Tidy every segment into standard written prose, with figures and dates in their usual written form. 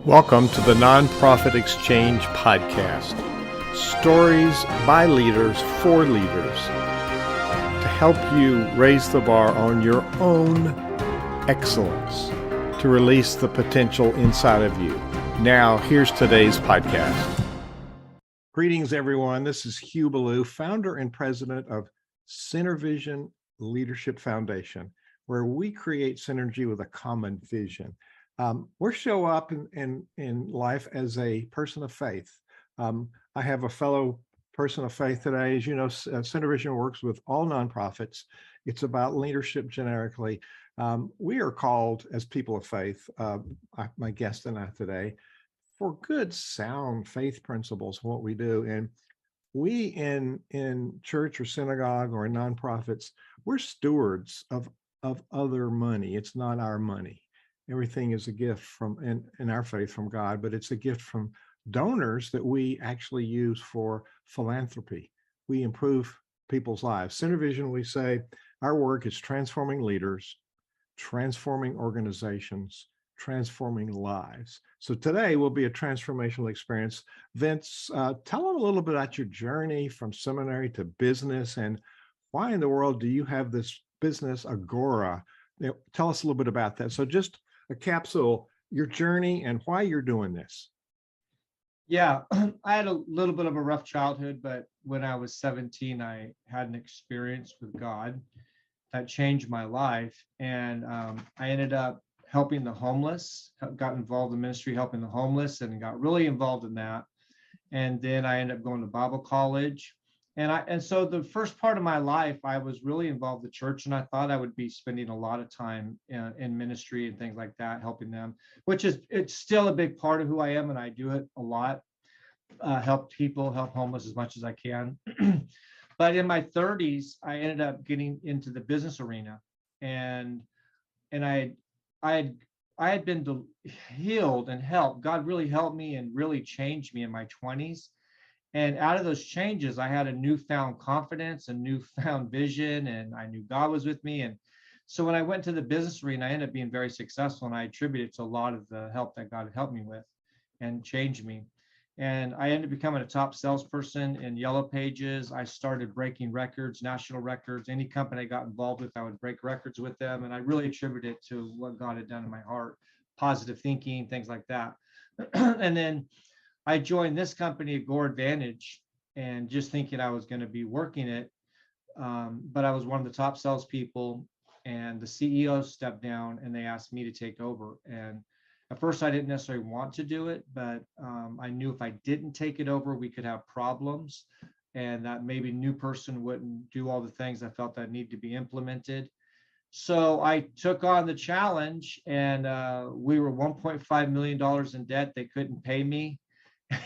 Welcome to the Nonprofit Exchange Podcast. Stories by leaders for leaders to help you raise the bar on your own excellence, to release the potential inside of you. Now, here's today's podcast. Greetings, everyone. This is Hugh Ballou, founder and president of Center Vision Leadership Foundation, where we create synergy with a common vision. We show up in life as a person of faith. I have a fellow person of faith today. As you know, Center Vision works with all nonprofits. It's about leadership generically. We are called as people of faith, my guest and I today, for good, sound faith principles, what we do. And we in church or synagogue or in nonprofits, we're stewards of other money. It's not our money. Everything is a gift from in our faith from God, but it's a gift from donors that we actually use for philanthropy. We improve people's lives. Center Vision, we say our work is transforming leaders, transforming organizations, transforming lives. So today will be a transformational experience. Vince, tell them a little bit about your journey from seminary to business, and why in the world do you have this business, Agora? Tell us a little bit about that. So just a capsule, your journey and why you're doing this. Yeah, I had a little bit of a rough childhood, but when I was 17, I had an experience with God that changed my life. And I ended up helping the homeless, got involved in ministry, helping the homeless, and got really involved in that. And then I ended up going to Bible college. And so the first part of my life, I was really involved in the church, and I thought I would be spending a lot of time in ministry and things like that, helping them, it's still a big part of who I am, and I do it a lot, help people, help homeless as much as I can. But in my 30s, I ended up getting into the business arena, and I had been healed and helped. God really helped me and really changed me in my 20s. And out of those changes, I had a newfound confidence, a newfound vision, and I knew God was with me. And so when I went to the business arena, I ended up being very successful, and I attribute it to a lot of the help that God helped me with and changed me. And I ended up becoming a top salesperson in Yellow Pages. I started breaking records, national records. Any company I got involved with, I would break records with them. And I really attribute it to what God had done in my heart, positive thinking, things like that. And then I joined this company, Agora Advantage, and just thinking I was going to be working it. But I was one of the top salespeople, and the CEO stepped down and they asked me to take over. And at first I didn't necessarily want to do it, but I knew if I didn't take it over, we could have problems, and that maybe new person wouldn't do all the things I felt that need to be implemented. So I took on the challenge, and we were $1.5 million in debt. They couldn't pay me.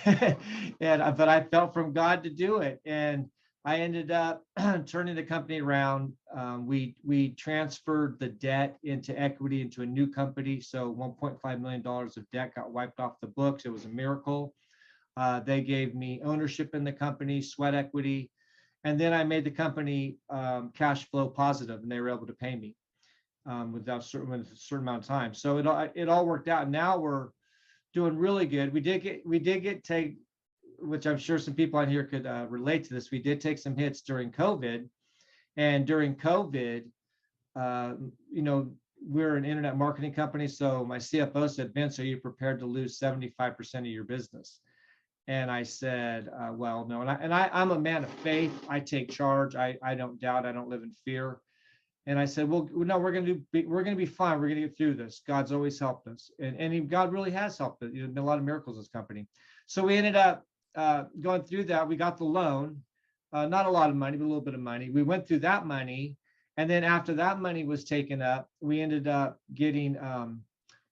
But I felt from God to do it, and I ended up turning the company around. We transferred the debt into equity into a new company, so $1.5 million of debt got wiped off the books. It was a miracle. They gave me ownership in the company, sweat equity, and then I made the company cash flow positive, and they were able to pay me without a certain amount of time. So it all worked out. And now we're doing really good. We did take, which I'm sure some people on here could relate to this. We did take some hits during COVID, and during COVID, we're an internet marketing company. So my CFO said, "Vince, are you prepared to lose 75% of your business?" And I said, "Well, no." And I'm a man of faith. I take charge. I don't doubt. I don't live in fear. And I said, "Well, no, we're going to be fine. We're going to get through this. God's always helped us, and God really has helped us. There's been a lot of miracles in this company." So we ended up going through that. We got the loan, not a lot of money, but a little bit of money. We went through that money, and then after that money was taken up, we ended up getting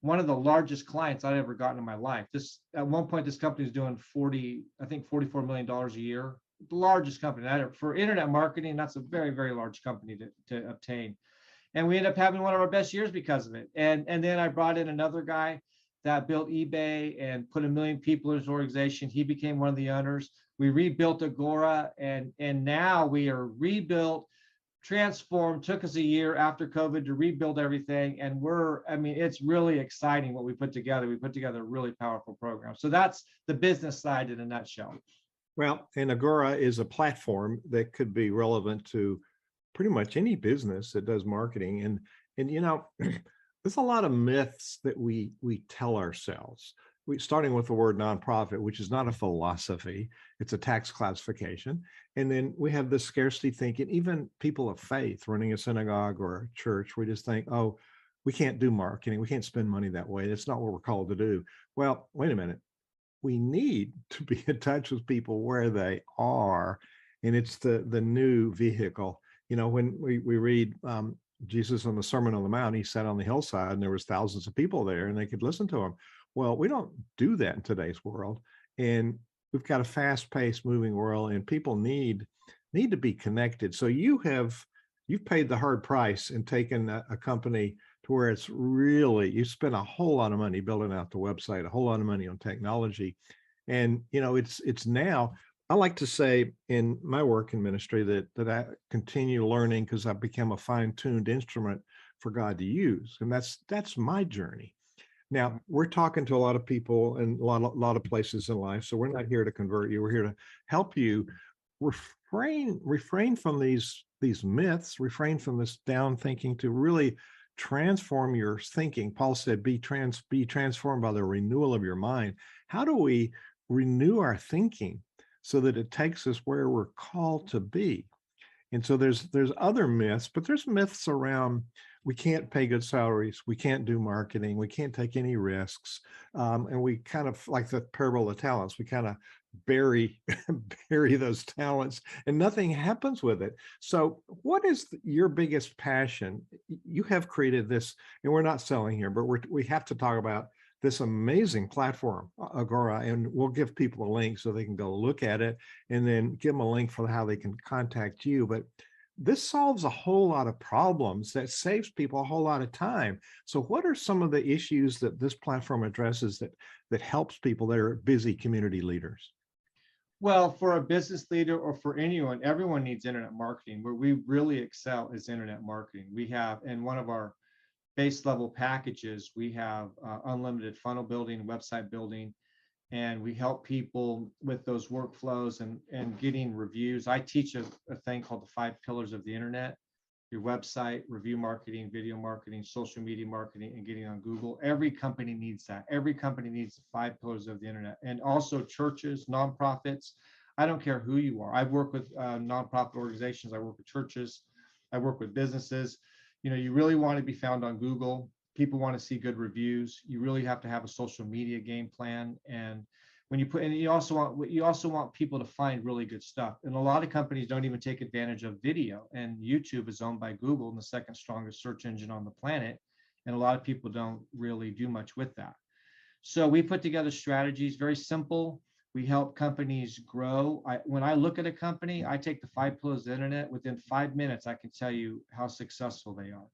one of the largest clients I'd ever gotten in my life. At one point, this company was doing $44 million a year. The largest company for internet marketing. That's a very, very large company to obtain. And we ended up having one of our best years because of it. And then I brought in another guy that built eBay and put 1 million people in his organization. He became one of the owners. We rebuilt Agora, and now we are rebuilt, transformed. Took us a year after COVID to rebuild everything. And it's really exciting what we put together. We put together a really powerful program. So that's the business side in a nutshell. Well, and Agora is a platform that could be relevant to pretty much any business that does marketing. And there's a lot of myths that we tell ourselves. Starting with the word nonprofit, which is not a philosophy, it's a tax classification. And then we have this scarcity thinking, even people of faith running a synagogue or a church, we just think, oh, we can't do marketing. We can't spend money that way. That's not what we're called to do. Well, wait a minute. We need to be in touch with people where they are. And it's the new vehicle. When we read Jesus on the Sermon on the Mount, he sat on the hillside and there was thousands of people there and they could listen to him. Well, we don't do that in today's world. And we've got a fast-paced moving world and people need to be connected. So you've paid the hard price and taken a company to where it's really, you spent a whole lot of money building out the website, a whole lot of money on technology. And, it's now, I like to say in my work in ministry that I continue learning because I've become a fine-tuned instrument for God to use. And that's my journey. Now, we're talking to a lot of people in a lot of places in life. So we're not here to convert you. We're here to help you refrain from these myths, refrain from this down thinking to really transform your thinking. Paul said, be transformed by the renewal of your mind. How do we renew our thinking so that it takes us where we're called to be? And so there's other myths, but there's myths around we can't pay good salaries, we can't do marketing, we can't take any risks, and we kind of, like the parable of talents, we kind of bury those talents and nothing happens with it. So what is your biggest passion? You have created this, and we're not selling here, but we have to talk about this amazing platform, Agora, and we'll give people a link so they can go look at it and then give them a link for how they can contact you. But this solves a whole lot of problems that saves people a whole lot of time. So what are some of the issues that this platform addresses that helps people that are busy community leaders? Well, for a business leader or for anyone, everyone needs internet marketing. Where we really excel is internet marketing. We have, in one of our base level packages, we have unlimited funnel building, website building, and we help people with those workflows and getting reviews. I teach a thing called the 5 pillars of the internet: your website, review marketing, video marketing, social media marketing, and getting on Google. Every company needs that. Every company needs the 5 pillars of the internet. And also churches, nonprofits. I don't care who you are. I've worked with nonprofit organizations. I work with churches. I work with businesses. You really want to be found on Google. People want to see good reviews. You really have to have a social media game plan. And when you also want people to find really good stuff. And a lot of companies don't even take advantage of video. And YouTube is owned by Google, and the second strongest search engine on the planet. And a lot of people don't really do much with that. So we put together strategies, very simple. We help companies grow. When I look at a company, I take the 5 pillars of the internet. Within 5 minutes, I can tell you how successful they are.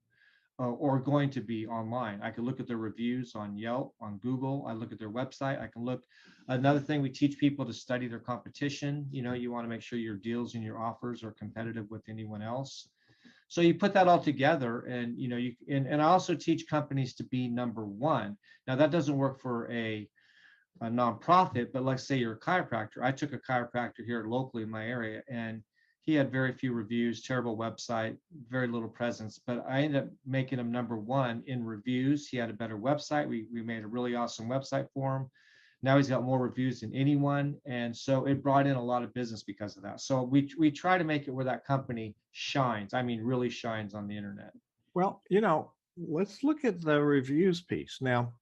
Or going to be online. I can look at their reviews on Yelp, on Google. I look at their website. I can look. Another thing, we teach people to study their competition. You want to make sure your deals and your offers are competitive with anyone else. So you put that all together, and and I also teach companies to be number one. Now that doesn't work for a nonprofit, but let's say you're a chiropractor. I took a chiropractor here locally in my area, and he had very few reviews, terrible website, very little presence, but I ended up making him number one in reviews. He had a better website. We made a really awesome website for him. Now he's got more reviews than anyone. And so it brought in a lot of business because of that. So we try to make it where that company shines. I mean, really shines on the internet. Well, let's look at the reviews piece. Now,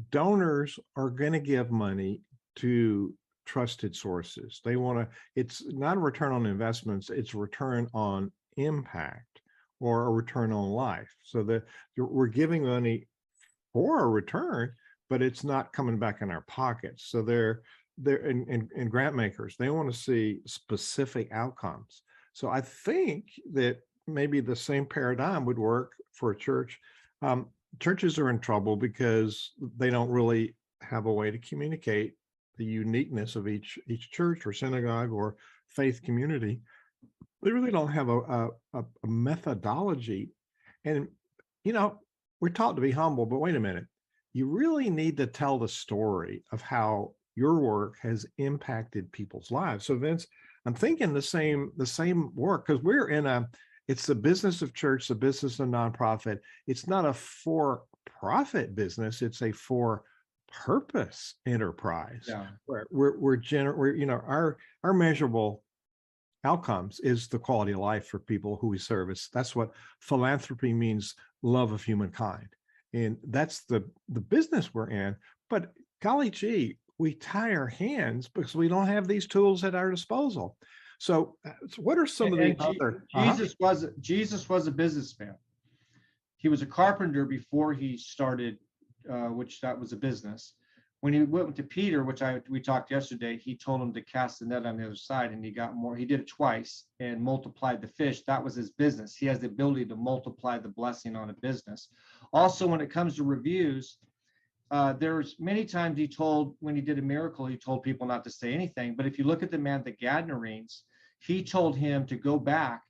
donors are going to give money to trusted sources. They want to, it's not a return on investments, it's a return on impact or a return on life. So that we're giving money for a return, but it's not coming back in our pockets. So they're and grant makers, they want to see specific outcomes. So I think that maybe the same paradigm would work for a church. Churches are in trouble because they don't really have a way to communicate the uniqueness of each church or synagogue or faith community. They really don't have a methodology. And, you know, we're taught to be humble, but wait a minute. You really need to tell the story of how your work has impacted people's lives. So Vince, I'm thinking the same work because we're in it's the business of church, the business of nonprofit. It's not a for-profit business, it's a for purpose enterprise. Yeah. We're our measurable outcomes is the quality of life for people who we service. That's what philanthropy means, love of humankind. And that's the business we're in. But golly gee, we tie our hands because we don't have these tools at our disposal. So what are some of the And other Jesus was a businessman. He was a carpenter before he started, which that was a business. When he went to Peter, which we talked yesterday, he told him to cast the net on the other side, and he got more. He did it twice and multiplied the fish. That was his business. He has the ability to multiply the blessing on a business. Also, when it comes to reviews, there's many times when he did a miracle, he told people not to say anything. But if you look at the man, the Gadarenes, he told him to go back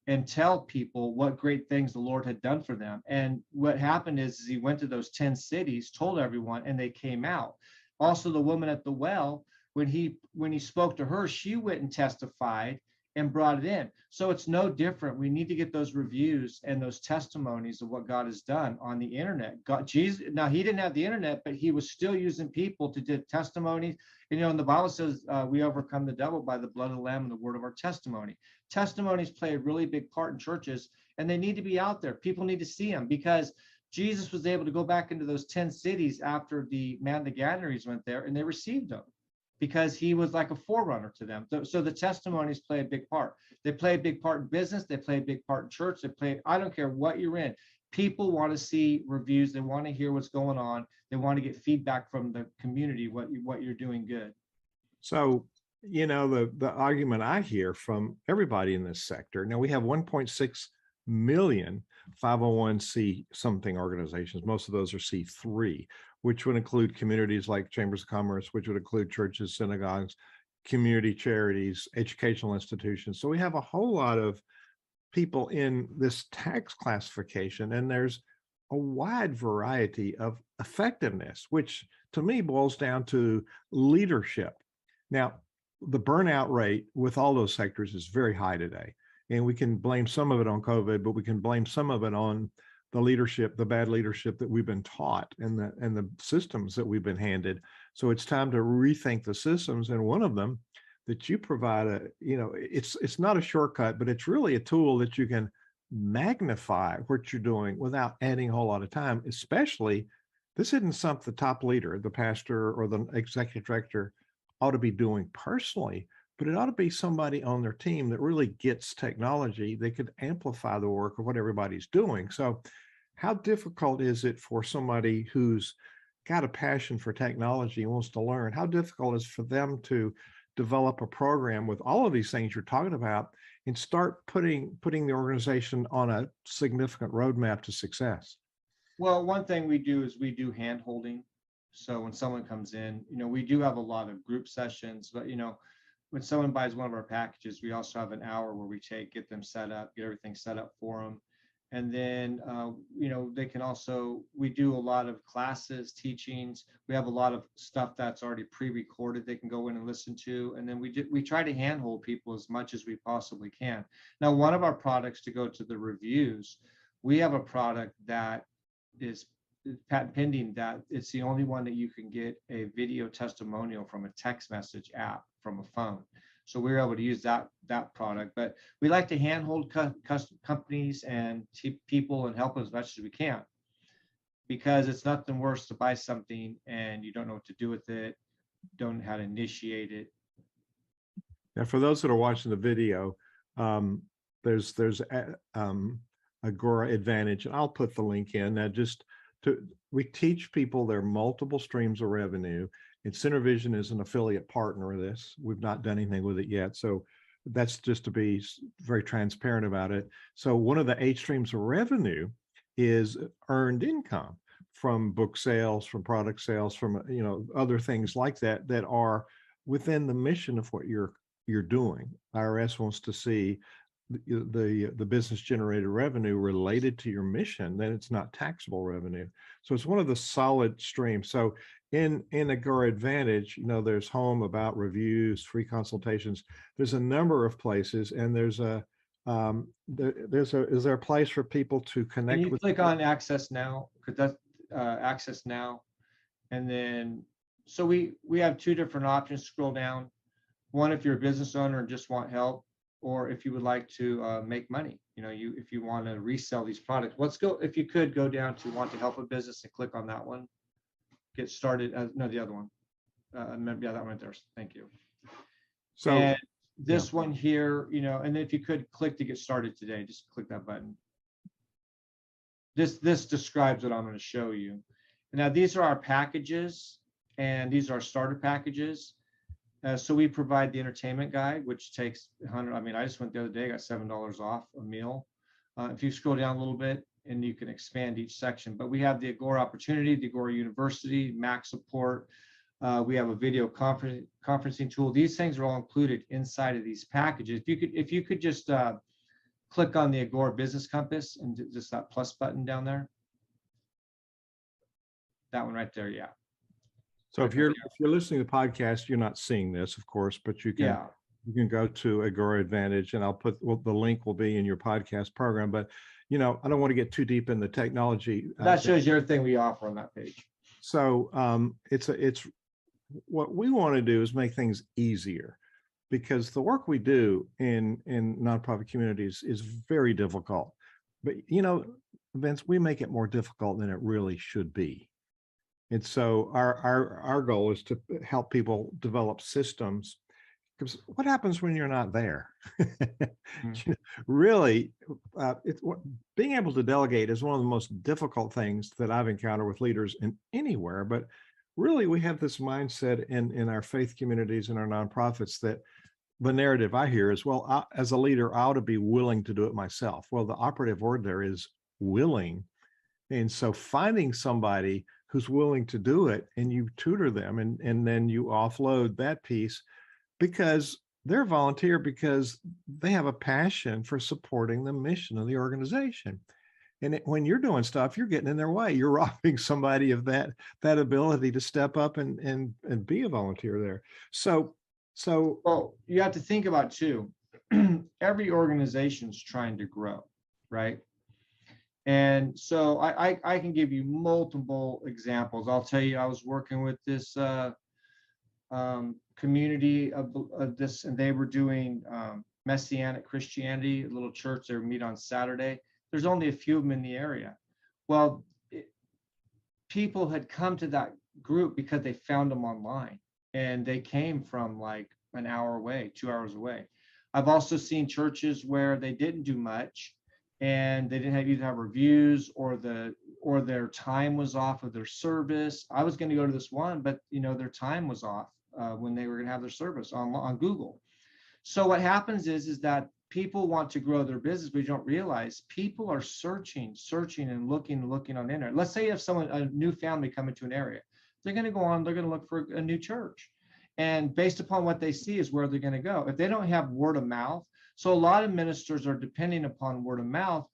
and tell people what great things the Lord had done for them. And what happened is he went to those 10 cities, told everyone, and they came out. Also, the woman at the well, when he spoke to her, she went and testified and brought it in. So it's no different. We need to get those reviews and those testimonies of what God has done on the internet. Jesus, now he didn't have the internet, but he was still using people to do testimonies. And the Bible says we overcome the devil by the blood of the Lamb and the word of our testimony. Testimonies play a really big part in churches, and they need to be out there. People need to see them because Jesus was able to go back into those 10 cities after the Gadarenes went there, and they received him because he was like a forerunner to them. So the testimonies play a big part. They play a big part in business. They play a big part in church. I don't care what you're in. People want to see reviews. They want to hear what's going on. They want to get feedback from the community, what you're doing good. So, the argument I hear from everybody in this sector, now we have 1.6 million 501c something organizations. Most of those are C3, which would include communities like chambers of commerce, which would include churches, synagogues, community charities, educational institutions. So we have a whole lot of people in this tax classification, and there's a wide variety of effectiveness, which to me boils down to leadership. Now, the burnout rate with all those sectors is very high today. And we can blame some of it on COVID, but we can blame some of it on the leadership, the bad leadership that we've been taught and the systems that we've been handed. So it's time to rethink the systems. And one of them that you provide, it's not a shortcut, but it's really a tool that you can magnify what you're doing without adding a whole lot of time, especially this isn't something the top leader, the pastor or the executive director ought to be doing personally, but it ought to be somebody on their team that really gets technology. They could amplify the work of what everybody's doing. So how difficult is it for somebody who's got a passion for technology and wants to learn? How difficult is it for them to develop a program with all of these things you're talking about and start putting the organization on a significant roadmap to success? Well, one thing we do is we do hand holding. So when someone comes in, we do have a lot of group sessions, but when someone buys one of our packages, we also have an hour where we get them set up, get everything set up for them. And then, they can also, we do a lot of classes, teachings. We have a lot of stuff that's already pre-recorded they can go in and listen to. And then we try to handhold people as much as we possibly can. Now, one of our products, to go to the reviews, we have a product that is patent pending, that it's the only one that you can get a video testimonial from a text message app from a phone. So we're able to use that product, but we like to handhold companies and people and help them as much as we can, because it's nothing worse to buy something and you don't know what to do with it, don't know how to initiate it. Now, for those that are watching the video, there's Agora Advantage, and I'll put the link in. Now, we teach people there are multiple streams of revenue. And CenterVision is an affiliate partner of this. We've not done anything with it yet. So that's just to be very transparent about it. So one of the 8 streams of revenue is earned income from book sales, from product sales, from other things like that are within the mission of what you're doing. IRS wants to see the business generated revenue related to your mission, then it's not taxable revenue. So it's one of the solid streams. So in Agora Advantage, there's home, about, reviews, free consultations. There's a number of places, and there's a is there a place for people to Can connect you with? click on access now? Because that's access now. And then, so we have two different options. Scroll down. One, if you're a business owner and just want help, or if you would like to make money, if you want to resell these products. Let's go, if you could go down to want to help a business and click on that one. Get started. No, the other one. Maybe that one right there. Thank you. So and this one here, and if you could click to get started today, just click that button. This describes what I'm going to show you. Now, these are our packages, and these are our starter packages. So we provide the entertainment guide, which takes 100. I mean, I just went the other day, got $7 off a meal. If you scroll down a little bit, and you can expand each section. But we have the Agora Opportunity, the Agora University, Mac support. We have a video conferencing tool. These things are all included inside of these packages. If you could just click on the Agora Business Compass and just that plus button down there. That one right there, yeah. So if you're listening to the podcast, you're not seeing this, of course, but you can go to Agora Advantage, and I'll put the link will be in your podcast program. But I don't want to get too deep in the technology. That shows you everything we offer on that page. So it's what we want to do is make things easier, because the work we do in nonprofit communities is very difficult. But Vince, we make it more difficult than it really should be. And so our goal is to help people develop systems. Because what happens when you're not there? Really, being able to delegate is one of the most difficult things that I've encountered with leaders in anywhere. But really, we have this mindset in our faith communities and our nonprofits that the narrative I hear is, well, as a leader, I ought to be willing to do it myself. Well, the operative word there is willing. And so finding somebody who's willing to do it, and you tutor them, and then you offload that piece, because they're volunteer, because they have a passion for supporting the mission of the organization. And when you're doing stuff, you're getting in their way. You're robbing somebody of that ability to step up and be a volunteer there. So well, you have to think about too, every organization's trying to grow, right? And so I can give you multiple examples. I'll tell you, I was working with this community of this, and they were doing Messianic Christianity, a little church. They would meet on Saturday. There's only a few of them in the area. Well, people had come to that group because they found them online, and they came from like an hour away, 2 hours away. I've also seen churches where they didn't do much, and they didn't either have reviews, or their time was off of their service. I was going to go to this one, but their time was off when they were going to have their service on Google. So what happens is that people want to grow their business, but you don't realize people are searching and looking on the internet. Let's say if a new family come into an area, they're going to go on, they're going to look for a new church. And based upon what they see is where they're going to go. If they don't have word of mouth, so a lot of ministers are depending upon word of mouth,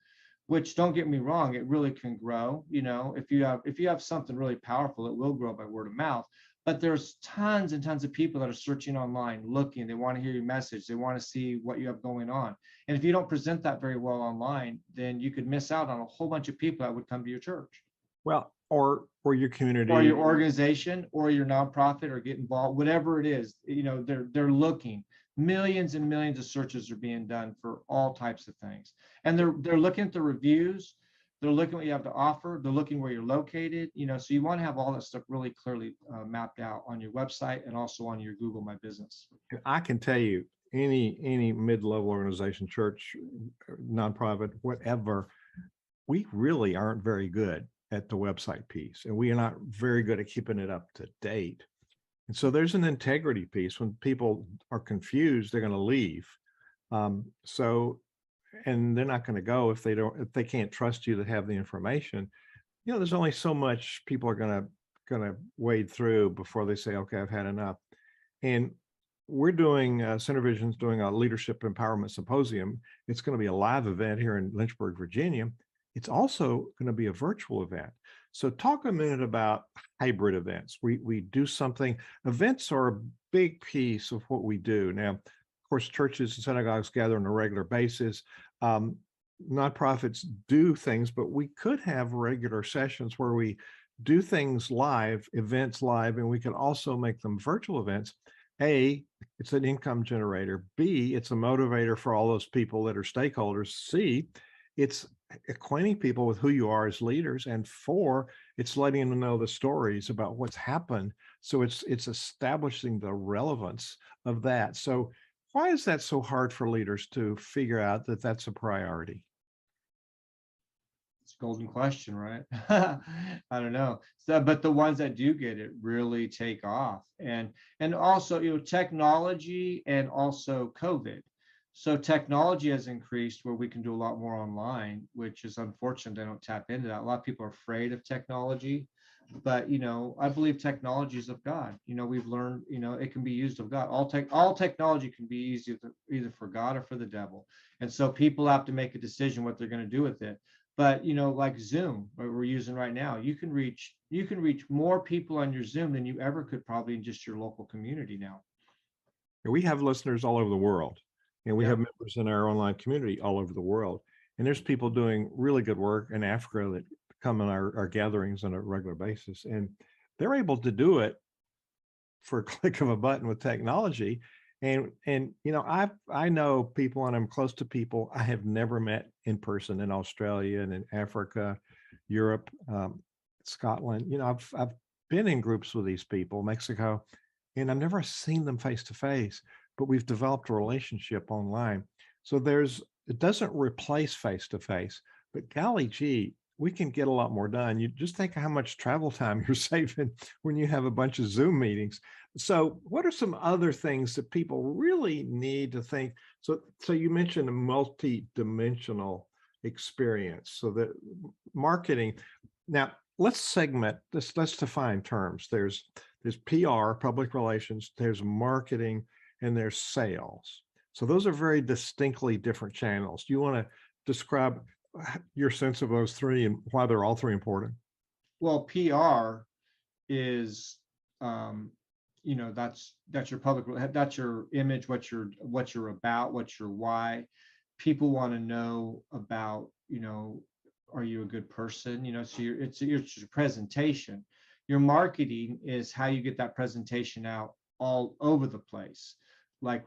which, don't get me wrong, it really can grow. If you have something really powerful, it will grow by word of mouth. But there's tons and tons of people that are searching online, looking. They want to hear your message. They want to see what you have going on. And if you don't present that very well online, then you could miss out on a whole bunch of people that would come to your church. Well, or your community, or your organization, or your nonprofit, or get involved, whatever it is. They're looking. Millions and millions of searches are being done for all types of things, and they're looking at the reviews. They're looking at what you have to offer. They're looking where you're located. So you want to have all that stuff really clearly mapped out on your website, and also on your Google My Business. I can tell you, any mid-level organization, church, nonprofit, whatever, we really aren't very good at the website piece, and we are not very good at keeping it up to date. And so there's an integrity piece. When people are confused, they're going to leave. And they're not going to go if they can't trust you to have the information. There's only so much people are going to wade through before they say, okay, I've had enough. And we're doing, Center Vision's doing a leadership empowerment symposium. It's going to be a live event here in Lynchburg, Virginia. It's also going to be a virtual event. So talk a minute about hybrid events. We do something, events are a big piece of what we do. Now, of course, churches and synagogues gather on a regular basis. Um, Nonprofits do things, but we could have regular sessions where we do things live, events live, and we can also make them virtual events. A, it's an income generator. B, it's a motivator for all those people that are stakeholders. C, it's acquainting people with who you are as leaders. And four, it's letting them know the stories about what's happened. So it's establishing the relevance of that. So why is that so hard for leaders to figure out that that's a priority? It's a golden question, right? I don't know. So, but the ones that do get it really take off. And also, technology and also COVID. So technology has increased where we can do a lot more online, which is unfortunate. They don't tap into that. A lot of people are afraid of technology, but I believe technology is of God. We've learned, it can be used of God. All technology can be used either for God or for the devil. And so people have to make a decision what they're going to do with it. But like Zoom, what we're using right now, you can reach more people on your Zoom than you ever could probably in just your local community now. We have listeners all over the world, and we Yeah. have members in our online community all over the world. And there's people doing really good work in Africa that come in our gatherings on a regular basis, and they're able to do it for a click of a button with technology. And I know people, and I'm close to people I have never met in person in Australia and in Africa, Europe, Scotland. I've been in groups with these people, Mexico, and I've never seen them face to face, but we've developed a relationship online. So it doesn't replace face to face, but golly gee, we can get a lot more done. You just think of how much travel time you're saving when you have a bunch of Zoom meetings. So what are some other things that people really need to think? So you mentioned a multi-dimensional experience. So that marketing. Now let's segment this. Let's define terms. There's PR, public relations, there's marketing, and there's sales. So those are very distinctly different channels. Do you want to describe your sense of those three and why they're all three important? Well, PR is, that's your that's your image, what you're about, what's your why. People want to know about, are you a good person? So it's your presentation. Your marketing is how you get that presentation out all over the place. It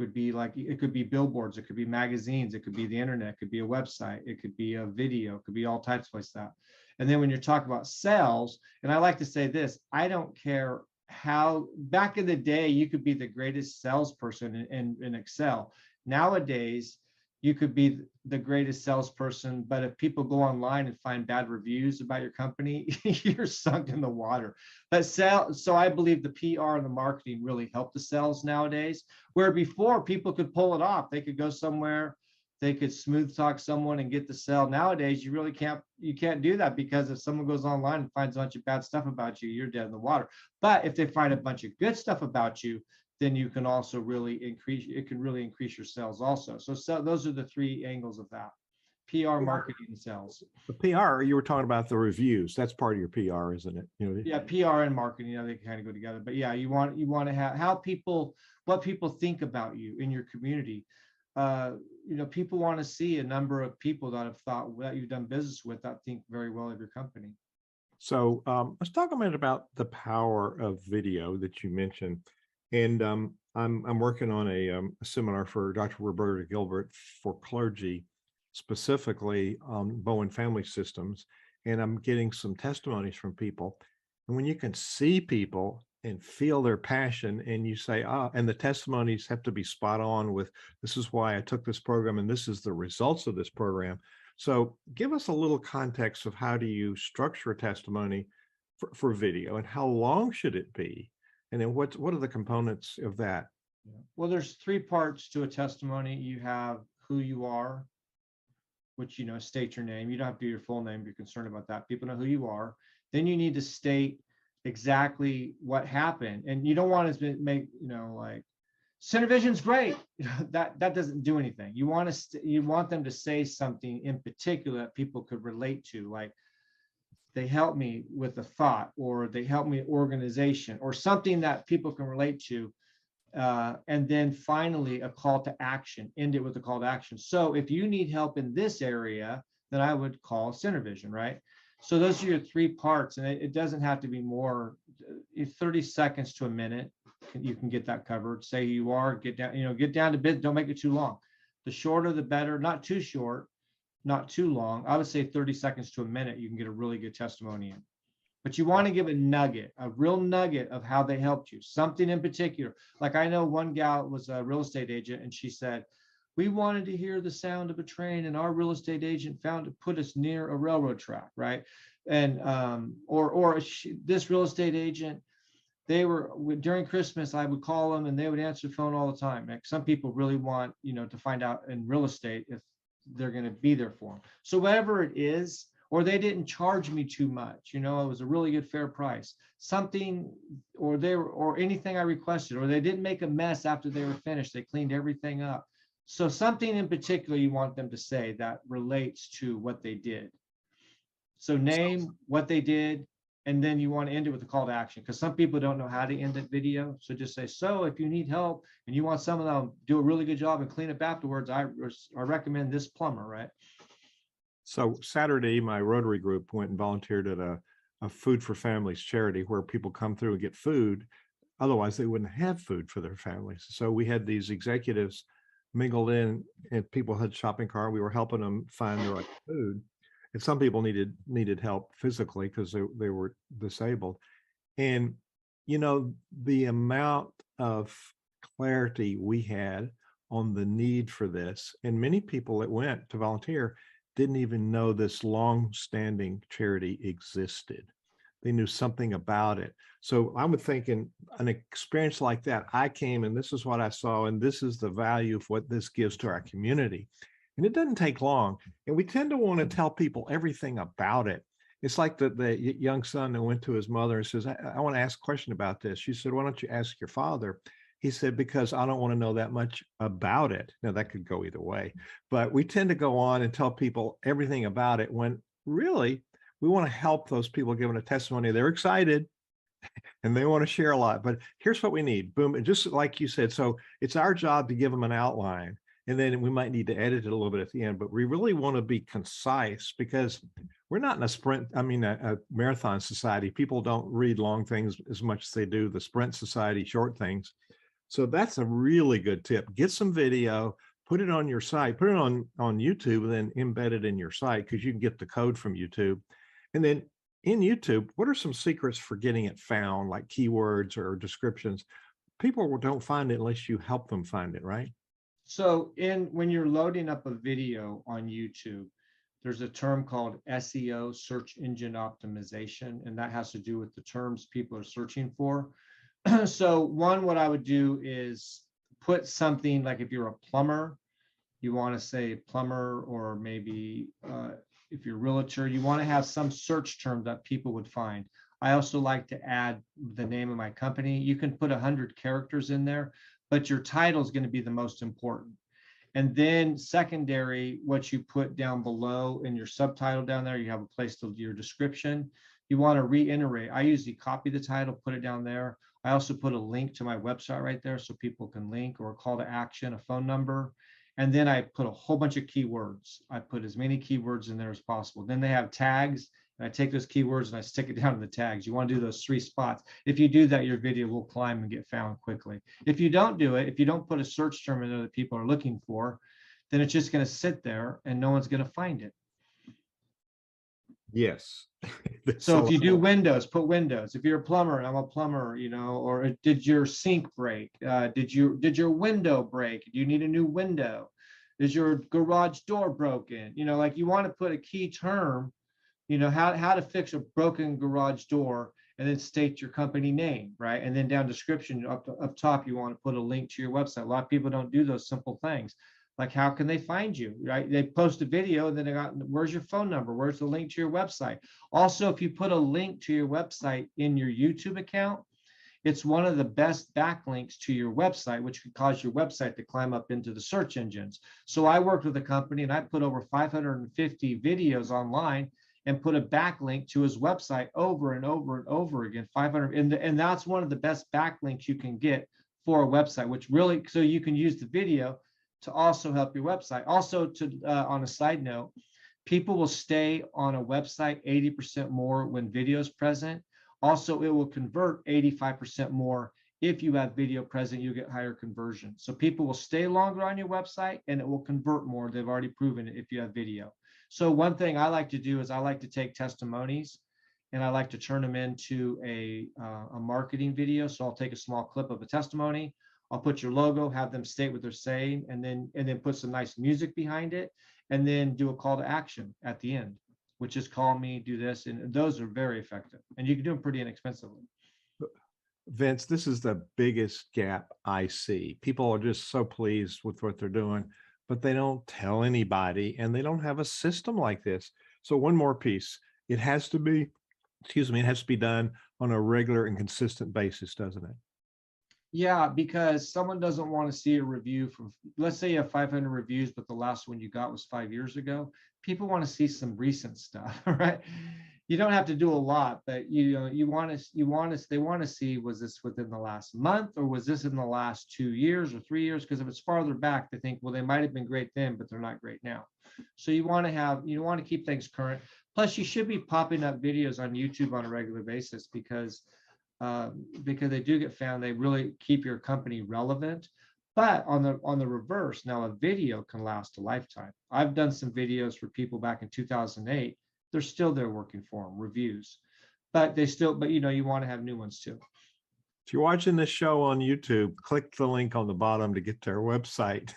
could be billboards, it could be magazines, it could be the internet, it could be a website, it could be a video, it could be all types of places that. And then when you're talking about sales, and I like to say this, I don't care how back in the day you could be the greatest salesperson in Excel. Nowadays, you could be the greatest salesperson, but if people go online and find bad reviews about your company, you're sunk in the water. So I believe the PR and the marketing really help the sales nowadays, where before people could pull it off. They could go somewhere, they could smooth talk someone and get the sale. Nowadays, you can't do that, because if someone goes online and finds a bunch of bad stuff about you, you're dead in the water. But if they find a bunch of good stuff about you, then you can also really increase your sales also. So those are the three angles of that: PR, marketing, and sales. The PR, you were talking about the reviews. That's part of your PR, isn't it? Yeah, PR and marketing, they kind of go together. But yeah, you want to have what people think about you in your community. People want to see a number of people that have thought that you've done business with that think very well of your company. So let's talk a minute about the power of video that you mentioned. And I'm working on a seminar for Dr. Roberta Gilbert for clergy, specifically on Bowen family systems. And I'm getting some testimonies from people. And when you can see people and feel their passion, and you say, and the testimonies have to be spot on with, this is why I took this program, and this is the results of this program. So give us a little context of how do you structure a testimony for video, and how long should it be? And then what are the components of that? Well, there's three parts to a testimony. You have who you are, which, state your name. You don't have to do your full name if you're concerned about that. People know who you are. Then you need to state exactly what happened. And you don't want to make, Center vision's great. That doesn't do anything. You want them to say something in particular that people could relate to, like they help me with a thought, or they help me organization, or something that people can relate to. And then finally, a call to action. End it with a call to action. So if you need help in this area, then I would call Center Vision, right? So those are your three parts, and it doesn't have to be more. 30 seconds to a minute, you can get that covered. Say you are, get down to bit. Don't make it too long. The shorter, the better. Not too short, not too long. I would say 30 seconds to a minute. You can get a really good testimony in. But you want to give a nugget, a real nugget of how they helped you, something in particular. Like I know one gal was a real estate agent, and she said, we wanted to hear the sound of a train, and our real estate agent found it put us near a railroad track, right? And this real estate agent, they were during Christmas, I would call them and they would answer the phone all the time. Like some people really want, to find out in real estate if they're going to be there for them. So whatever it is, or they didn't charge me too much, it was a really good fair price, something, or anything I requested, or they didn't make a mess after they were finished, they cleaned everything up. So something in particular you want them to say that relates to what they did. So name what they did, and then you want to end it with a call to action, because some people don't know how to end a video. So just say, so if you need help and you want someone that'll do a really good job and clean up afterwards, I recommend this plumber, right? So Saturday, my Rotary group went and volunteered at a Food for Families charity where people come through and get food. Otherwise, they wouldn't have food for their families. So we had these executives mingled in, and people had shopping cart. We were helping them find the right food. And some people needed help physically because they were disabled. And, the amount of clarity we had on the need for this, and many people that went to volunteer didn't even know this long-standing charity existed. They knew something about it. So I'm thinking an experience like that, I came and this is what I saw, and this is the value of what this gives to our community. And it doesn't take long. And we tend to want to tell people everything about it. It's like the young son that went to his mother and says, I want to ask a question about this. She said, why don't you ask your father? He said, because I don't want to know that much about it. Now, that could go either way, but we tend to go on and tell people everything about it when really we want to help those people giving a testimony. They're excited and they want to share a lot, but here's what we need. Boom. And just like you said, so it's our job to give them an outline, and then we might need to edit it a little bit at the end, but we really want to be concise because we're not in a marathon society. People don't read long things as much as they do the sprint society, short things. So that's a really good tip. Get some video, put it on your site, put it on YouTube, and then embed it in your site because you can get the code from YouTube. And then in YouTube, what are some secrets for getting it found, like keywords or descriptions? People don't find it unless you help them find it, right? So when you're loading up a video on YouTube, there's a term called SEO, search engine optimization, and that has to do with the terms people are searching for. So what I would do is put something like, if you're a plumber, you want to say plumber, or maybe if you're a realtor, you want to have some search term that people would find. I also like to add the name of my company. You can put 100 characters in there, but your title is going to be the most important. And then secondary, what you put down below in your subtitle down there, you have a place to your description. You want to reiterate. I usually copy the title, put it down there. I also put a link to my website right there so people can link, or a call to action, a phone number. And then I put a whole bunch of keywords. I put as many keywords in there as possible. Then they have tags, and I take those keywords and I stick it down in the tags. You want to do those 3 spots. If you do that, your video will climb and get found quickly. If you don't do it, if you don't put a search term in there that people are looking for, then it's just going to sit there and no one's going to find it. Yes. So if you do windows, put windows. If you're a plumber, I'm a plumber, or did your sink break? Did your window break? Do you need a new window? Is your garage door broken? Like you want to put a key term, how to fix a broken garage door, and then state your company name, right? And then down description up top, you want to put a link to your website. A lot of people don't do those simple things. Like, how can they find you, right? They post a video and then they got, where's your phone number? Where's the link to your website? Also, if you put a link to your website in your YouTube account, It's one of the best backlinks to your website, which could cause your website to climb up into the search engines. So I worked with a company and I put over 550 videos online and put a backlink to his website over and over and over again, 500. And that's one of the best backlinks you can get for a website, which really, so you can use the video to also help your website. Also, on a side note, people will stay on a website 80% more when video is present. Also, it will convert 85% more if you have video present. You get higher conversion. So people will stay longer on your website and it will convert more. They've already proven it if you have video. So one thing I like to do is I like to take testimonies and I like to turn them into a marketing video. So I'll take a small clip of a testimony. I'll put your logo, have them state what they're saying, and then put some nice music behind it, and then do a call to action at the end, which is call me, do this. And those are very effective. And you can do them pretty inexpensively. Vince, this is the biggest gap I see. People are just so pleased with what they're doing, but they don't tell anybody and they don't have a system like this. So one more piece, it has to be done on a regular and consistent basis, doesn't it? Yeah, because someone doesn't want to see a review from, let's say you have 500 reviews, but the last one you got was 5 years ago. People want to see some recent stuff, right? You don't have to do a lot, but they want to see, was this within the last month or was this in the last 2 years or 3 years? Because if it's farther back, they think, well, they might have been great then, but they're not great now. So you want to keep things current. Plus, you should be popping up videos on YouTube on a regular basis because they do get found. They really keep your company relevant. But on the reverse, now a video can last a lifetime. I've done some videos for people back in 2008. They're still there working for them, reviews. But you want to have new ones too. If you're watching this show on YouTube, click the link on the bottom to get to our website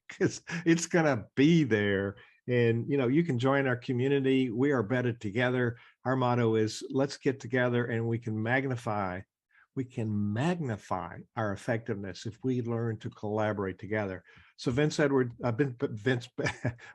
because it's going to be there. And, you can join our community. We are better together. Our motto is let's get together and we can magnify our effectiveness if we learn to collaborate together. So Vince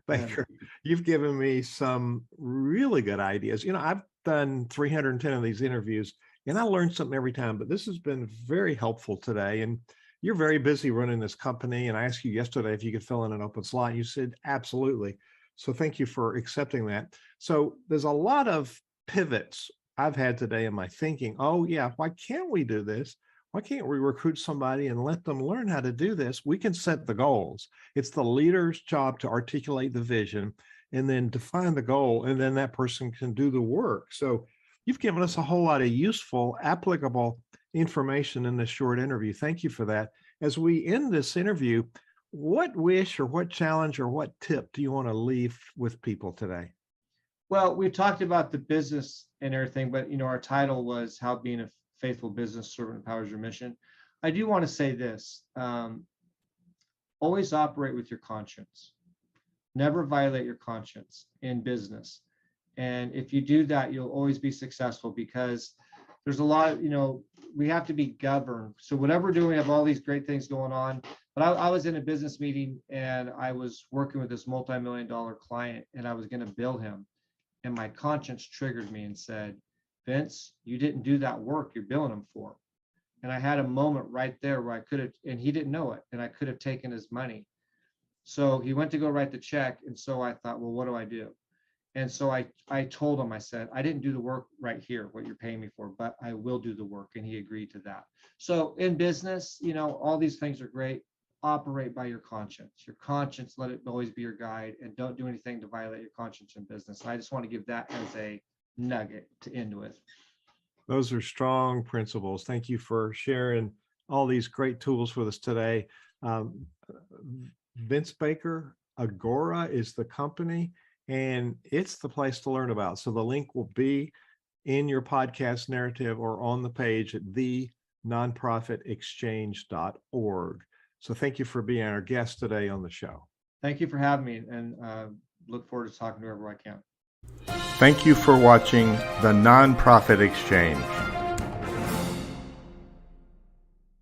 Baker, you've given me some really good ideas. I've done 310 of these interviews and I learned something every time, but this has been very helpful today. And you're very busy running this company. And I asked you yesterday if you could fill in an open slot. You said, absolutely. So thank you for accepting that. So there's a lot of pivots I've had today in my thinking. Oh yeah, why can't we do this? Why can't we recruit somebody and let them learn how to do this? We can set the goals. It's the leader's job to articulate the vision and then define the goal, and then that person can do the work. So you've given us a whole lot of useful, applicable information in this short interview. Thank you for that. As we end this interview, what wish or what challenge or what tip do you want to leave with people today? Well, we talked about the business and everything, but our title was How Being a Faithful Business Servant Empowers Your Mission. I do want to say this, always operate with your conscience. Never violate your conscience in business. And if you do that, you'll always be successful because there's a lot of, we have to be governed. So whatever we're doing, we have all these great things going on. But I was in a business meeting and I was working with this multi-million-dollar client and I was going to bill him. And my conscience triggered me and said, Vince, you didn't do that work you're billing him for. And I had a moment right there where I could have, and he didn't know it, and I could have taken his money. So he went to go write the check. And so I thought, well, what do I do? And so I told him, I said, I didn't do the work right here, what you're paying me for, but I will do the work. And he agreed to that. So in business, all these things are great. Operate by your conscience. Your conscience, let it always be your guide, and don't do anything to violate your conscience in business. I just want to give that as a nugget to end with. Those are strong principles. Thank you for sharing all these great tools with us today. Vince Baker, Agora is the company, and it's the place to learn about. So the link will be in your podcast narrative or on the page at thenonprofitexchange.org. So thank you for being our guest today on the show. Thank you for having me, and look forward to talking to whoever I can. Thank you for watching The Nonprofit Exchange.